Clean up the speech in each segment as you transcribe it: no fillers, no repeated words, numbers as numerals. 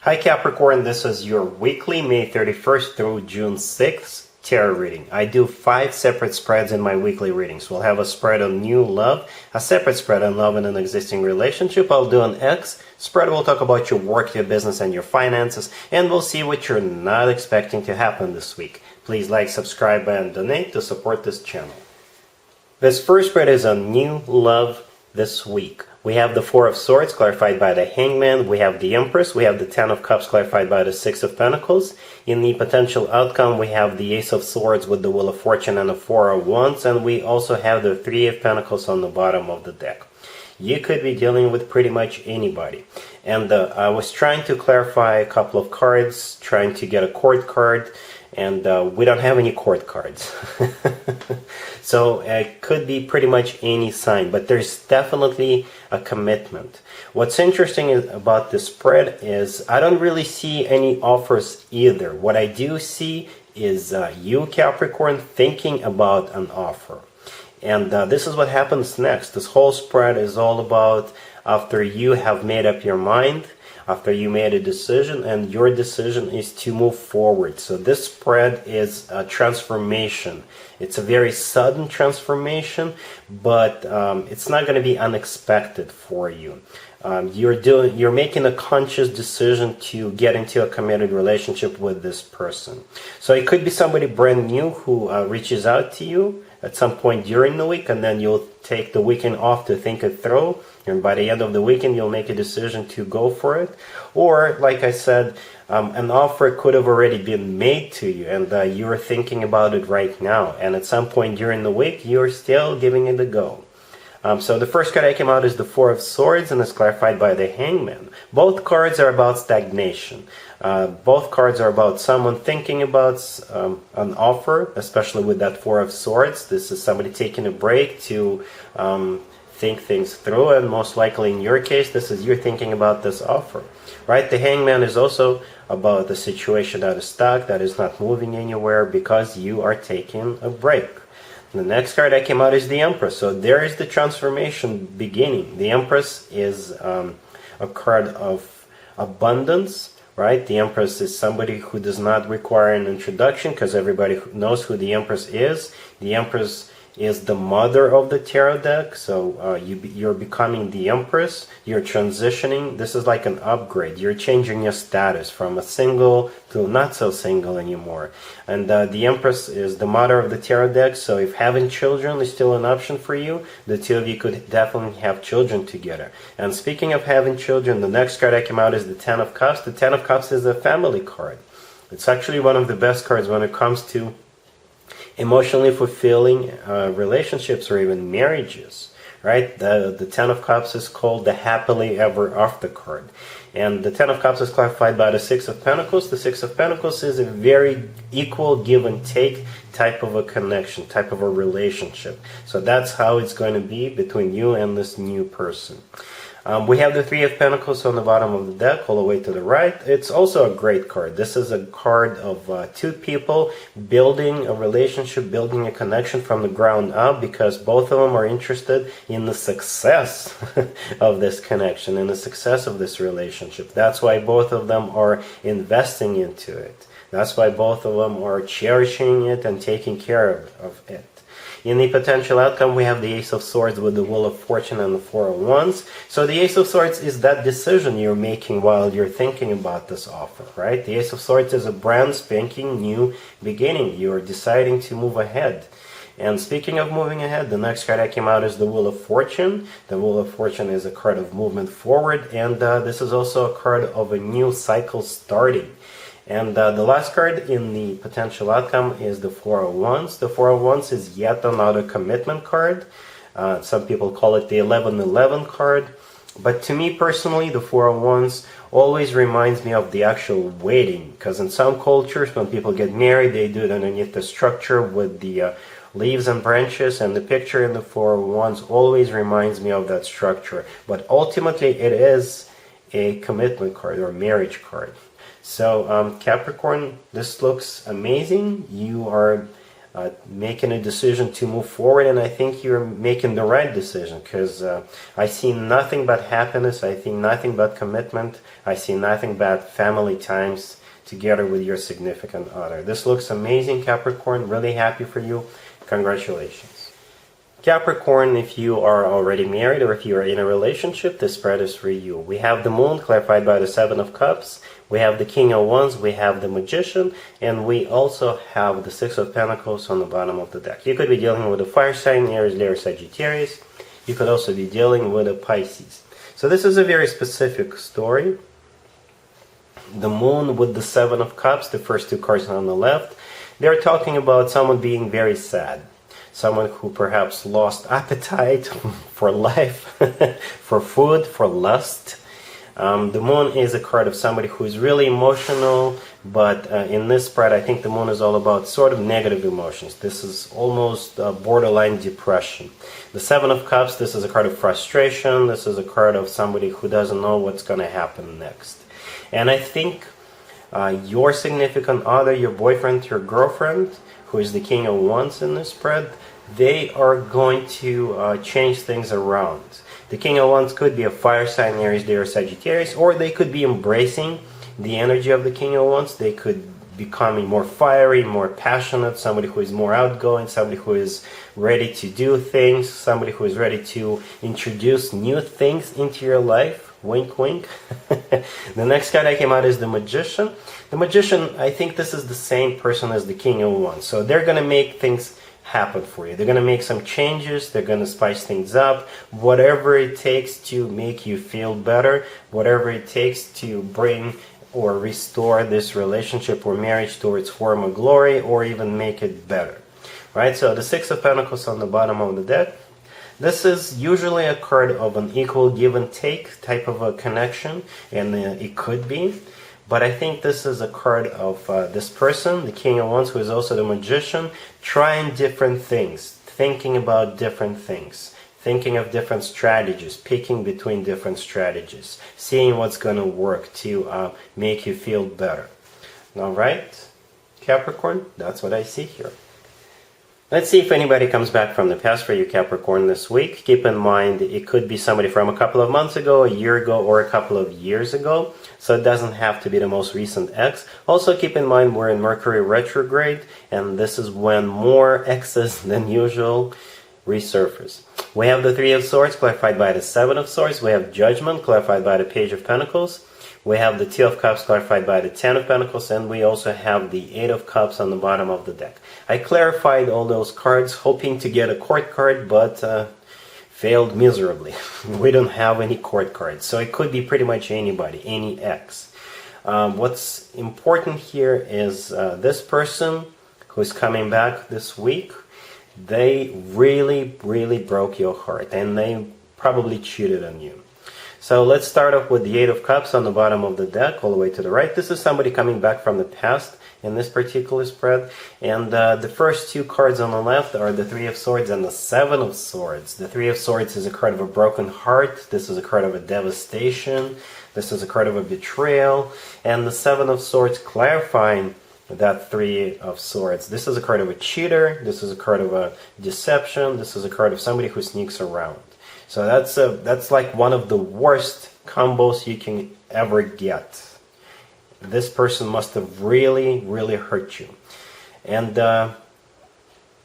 Hi Capricorn, this is your weekly May 31st through June 6th tarot reading. I do 5 separate spreads in my weekly readings. We'll have a spread on new love, a separate spread on love in an existing relationship. I'll do an X spread. We'll talk about your work, your business, and your finances, and we'll see what you're not expecting to happen this week. Please like, subscribe, and donate to support this channel. This first spread is on new love this week. We have the Four of Swords clarified by the Hangman, we have the Empress, we have the Ten of Cups clarified by the Six of Pentacles. In the potential outcome, we have the Ace of Swords with the Wheel of Fortune and the Four of Wands, and we also have the Three of Pentacles on the bottom of the deck. You could be dealing with pretty much anybody. And I was trying to clarify a couple of cards, trying to get a court card, and we don't have any court cards. So it could be pretty much any sign, but there's definitely a commitment. What's interesting about this spread is I don't really see any offers either. What I do see is you, Capricorn, thinking about an offer. And this is what happens next. This whole spread is all about after you have made up your mind, after you made a decision, and your decision is to move forward. So this spread is a transformation. It's a very sudden transformation, but it's not going to be unexpected for you. You're making a conscious decision to get into a committed relationship with this person. So it could be somebody brand new who reaches out to you at some point during the week, and then you'll take the weekend off to think it through, and by the end of the weekend you'll make a decision to go for it. Or, like I said, an offer could have already been made to you, and you're thinking about it right now, and at some point during the week you're still giving it a go. So the first card that came out is the Four of Swords, and it's clarified by the Hangman. Both cards are about stagnation. Both cards are about someone thinking about an offer, especially with that Four of Swords. This is somebody taking a break to think things through, and most likely in your case, this is you're thinking about this offer, right? The Hangman is also about the situation that is stuck, that is not moving anywhere because you are taking a break. The next card that came out is the Empress. So there is the transformation beginning. The Empress is a card of abundance, right? The Empress is somebody who does not require an introduction because everybody knows who the Empress is. The Empress is the mother of the tarot deck, so you're becoming the Empress, you're transitioning. This is like an upgrade. You're changing your status from a single to not so single anymore. And the Empress is the mother of the tarot deck, so if having children is still an option for you, the two of you could definitely have children together. And speaking of having children, the next card that came out is the Ten of Cups. The Ten of Cups is a family card. It's actually one of the best cards when it comes to emotionally fulfilling relationships or even marriages, right? The Ten of Cups is called the happily ever after card. And the Ten of Cups is clarified by the Six of Pentacles. The Six of Pentacles is a very equal give and take type of a connection, type of a relationship. So that's how it's going to be between you and this new person. We have the Three of Pentacles on the bottom of the deck, all the way to the right. It's also a great card. This is a card of two people building a relationship, building a connection from the ground up, because both of them are interested in the success of this connection, in the success of this relationship. That's why both of them are investing into it. That's why both of them are cherishing it and taking care of it. In the potential outcome, we have the Ace of Swords with the Wheel of Fortune and the Four of Wands. So the Ace of Swords is that decision you're making while you're thinking about this offer, right? The Ace of Swords is a brand spanking new beginning. You're deciding to move ahead. And speaking of moving ahead, the next card that came out is the Wheel of Fortune. The Wheel of Fortune is a card of movement forward, and this is also a card of a new cycle starting. And the last card in the potential outcome is the Four of Wands. The Four of Wands is yet another commitment card. Some people call it the 11-11 card. But to me personally, the Four of Wands always reminds me of the actual wedding. Because in some cultures, when people get married, they do it underneath the structure with the leaves and branches. And the picture in the Four of Wands always reminds me of that structure. But ultimately, it is a commitment card or marriage card. So Capricorn, this looks amazing. You are making a decision to move forward, and I think you're making the right decision, because I see nothing but happiness, I see nothing but commitment, I see nothing but family times together with your significant other. This looks amazing, Capricorn. Really happy for you. Congratulations. Capricorn, if you are already married or if you are in a relationship, this spread is for you. We have the Moon, clarified by the Seven of Cups. We have the King of Wands, we have the Magician, and we also have the Six of Pentacles on the bottom of the deck. You could be dealing with a fire sign, Aries, Leo, Sagittarius. You could also be dealing with a Pisces. So this is a very specific story. The Moon with the Seven of Cups, the first two cards on the left, they're talking about someone being very sad. Someone who perhaps lost appetite for life, for food, for lust. The Moon is a card of somebody who is really emotional, but in this spread I think the Moon is all about sort of negative emotions. This is almost borderline depression. The Seven of Cups, this is a card of frustration. This is a card of somebody who doesn't know what's going to happen next. And I think your significant other, your boyfriend, your girlfriend, who is the King of Wands in this spread, they are going to change things around. The King of Wands could be a fire sign, Aries, Leo, Sagittarius, or they could be embracing the energy of the King of Wands. They could become more fiery, more passionate, somebody who is more outgoing, somebody who is ready to do things, somebody who is ready to introduce new things into your life. Wink, wink. The next card that came out is the Magician. The Magician, I think this is the same person as the King of Wands. So they're going to make things happen for you. They're going to make some changes. They're going to spice things up. Whatever it takes to make you feel better, whatever it takes to bring or restore this relationship or marriage to its former glory, or even make it better. Right? So the Six of Pentacles on the bottom of the deck. This is usually a card of an equal give and take type of a connection, and it could be. But I think this is a card of this person, the King of Wands, who is also the Magician, trying different things, thinking about different things, thinking of different strategies, picking between different strategies, seeing what's going to work to make you feel better. All right, Capricorn, that's what I see here. Let's see if anybody comes back from the past for you, Capricorn, this week. Keep in mind, it could be somebody from a couple of months ago, a year ago, or a couple of years ago. So it doesn't have to be the most recent ex. Also keep in mind we're in Mercury retrograde, and this is when more exes than usual resurface. We have the Three of Swords, clarified by the Seven of Swords. We have Judgment, clarified by the Page of Pentacles. We have the Two of Cups, clarified by the Ten of Pentacles, and we also have the Eight of Cups on the bottom of the deck. I clarified all those cards, hoping to get a court card, but failed miserably. We don't have any court cards, so it could be pretty much anybody, any ex. What's important here is this person who's coming back this week, they really, really broke your heart, and they probably cheated on you. So let's start off with the Eight of Cups on the bottom of the deck, all the way to the right. This is somebody coming back from the past in this particular spread. And the first two cards on the left are the Three of Swords and the Seven of Swords. The Three of Swords is a card of a broken heart. This is a card of a devastation. This is a card of a betrayal. And the Seven of Swords clarifying that Three of Swords. This is a card of a cheater. This is a card of a deception. This is a card of somebody who sneaks around. So that's like one of the worst combos you can ever get. This person must have really, really hurt you. And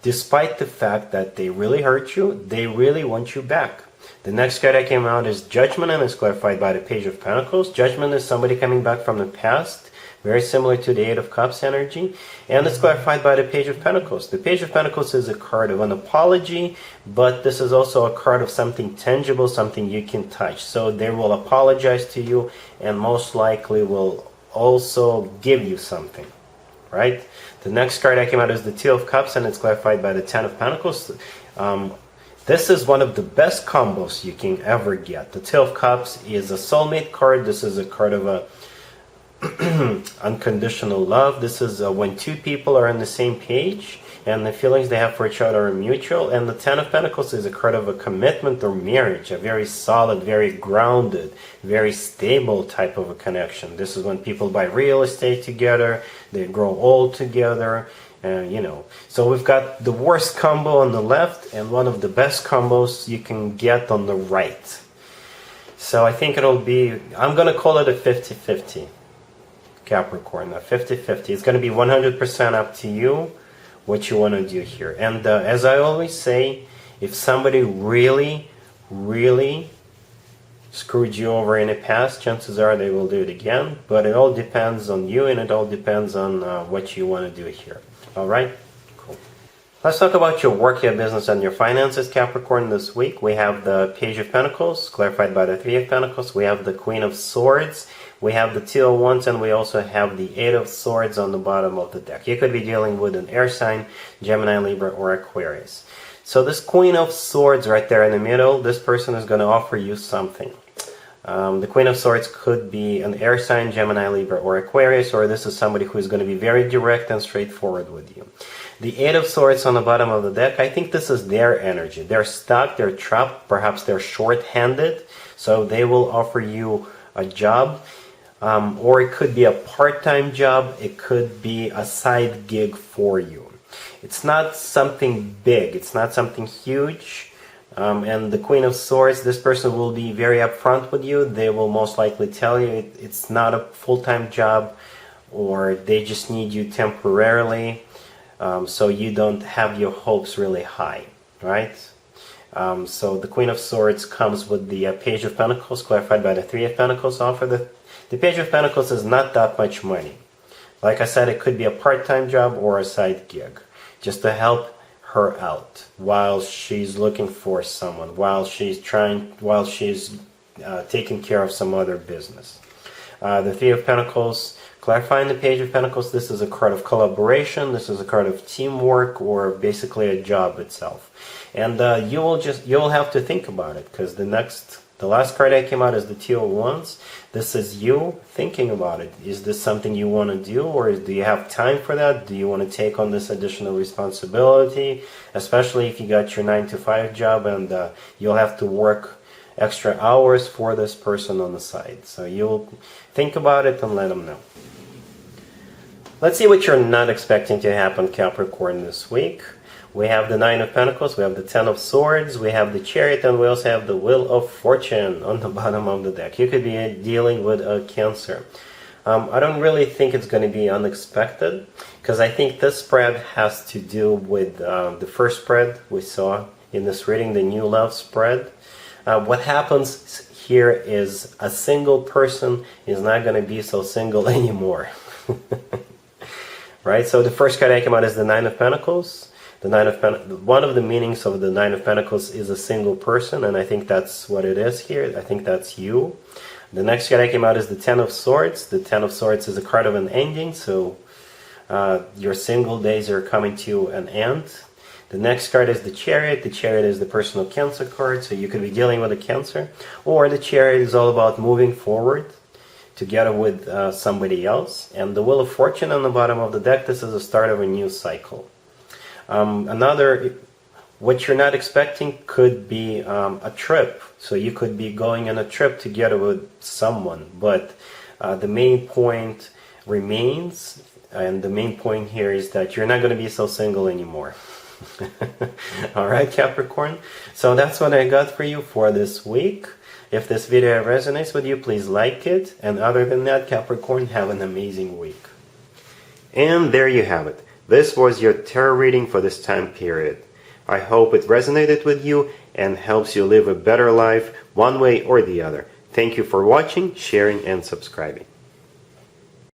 despite the fact that they really hurt you, they really want you back. The next card that came out is Judgment, and it's clarified by the Page of Pentacles. Judgment is somebody coming back from the past, very similar to the Eight of Cups energy, and it's clarified by the Page of Pentacles. The Page of Pentacles is a card of an apology, but this is also a card of something tangible, something you can touch. So they will apologize to you, and most likely will also give you something, right? The next card that came out is the Two of Cups, and it's clarified by the Ten of Pentacles. This is one of the best combos you can ever get. The Two of Cups is a soulmate card. This is a card of a unconditional love. This is when two people are on the same page and the feelings they have for each other are mutual. And the Ten of Pentacles is a card of a commitment or marriage, a very solid, very grounded, very stable type of a connection. This is when people buy real estate together, they grow old together, So we've got the worst combo on the left and one of the best combos you can get on the right. So I think it'll be, I'm going to call it a 50-50, Capricorn, a 50-50. It's going to be 100% up to you what you want to do here. And as I always say, if somebody really, really screwed you over in the past, chances are they will do it again. But it all depends on you, and it all depends on what you want to do here. All right? Cool. Let's talk about your work, your business, and your finances, Capricorn, this week. We have the Page of Pentacles, clarified by the Three of Pentacles. We have the Queen of Swords. We have the Two of Wands, and we also have the Eight of Swords on the bottom of the deck. You could be dealing with an air sign, Gemini, Libra, or Aquarius. So this Queen of Swords right there in the middle, this person is going to offer you something. The Queen of Swords could be an air sign, Gemini, Libra, or Aquarius, or this is somebody who is going to be very direct and straightforward with you. The Eight of Swords on the bottom of the deck, I think this is their energy. They're stuck, they're trapped, perhaps they're short-handed, so they will offer you a job. Or it could be a part-time job, it could be a side gig for you. It's not something big, it's not something huge. And the Queen of Swords, this person will be very upfront with you. They will most likely tell you it's not a full-time job, or they just need you temporarily, so you don't have your hopes really high, right? So the Queen of Swords comes with the Page of Pentacles, clarified by the Three of Pentacles. Offer the Page of Pentacles is not that much money. Like I said, it could be a part-time job or a side gig, just to help her out while she's looking for someone, while she's taking care of some other business. The Three of Pentacles, clarifying the Page of Pentacles, this is a card of collaboration, this is a card of teamwork, or basically a job itself. And you'll have to think about it, because the last card that came out is the Two of Wands. This is you thinking about it. Is this something you want to do, or do you have time for that? Do you want to take on this additional responsibility, especially if you got your 9-to-5 job and you'll have to work extra hours for this person on the side? So you'll think about it and let them know. Let's see what you're not expecting to happen, Capricorn, this week. We have the Nine of Pentacles, we have the Ten of Swords, we have the Chariot, and we also have the Wheel of Fortune on the bottom of the deck. You could be dealing with a Cancer. I don't really think it's going to be unexpected, because I think this spread has to do with the first spread we saw in this reading, the New Love spread. What happens here is a single person is not going to be so single anymore. Right? So the first card that came out is the Nine of Pentacles. One of the meanings of the Nine of Pentacles is a single person, and I think that's what it is here. I think that's you. The next card that came out is the Ten of Swords. The Ten of Swords is a card of an ending, so your single days are coming to an end. The next card is the Chariot. The Chariot is the personal Cancer card, so you could be dealing with a Cancer. Or the Chariot is all about moving forward together with somebody else. And the Wheel of Fortune on the bottom of the deck, this is the start of a new cycle. What you're not expecting could be a trip. So you could be going on a trip together with someone, but the main point remains, and the main point here is that you're not going to be so single anymore. Alright, Capricorn, so that's what I got for you for this week. If this video resonates with you, please like it, and other than that, Capricorn, have an amazing week. And there you have it. This was your tarot reading for this time period. I hope it resonated with you and helps you live a better life one way or the other. Thank you for watching, sharing, and subscribing.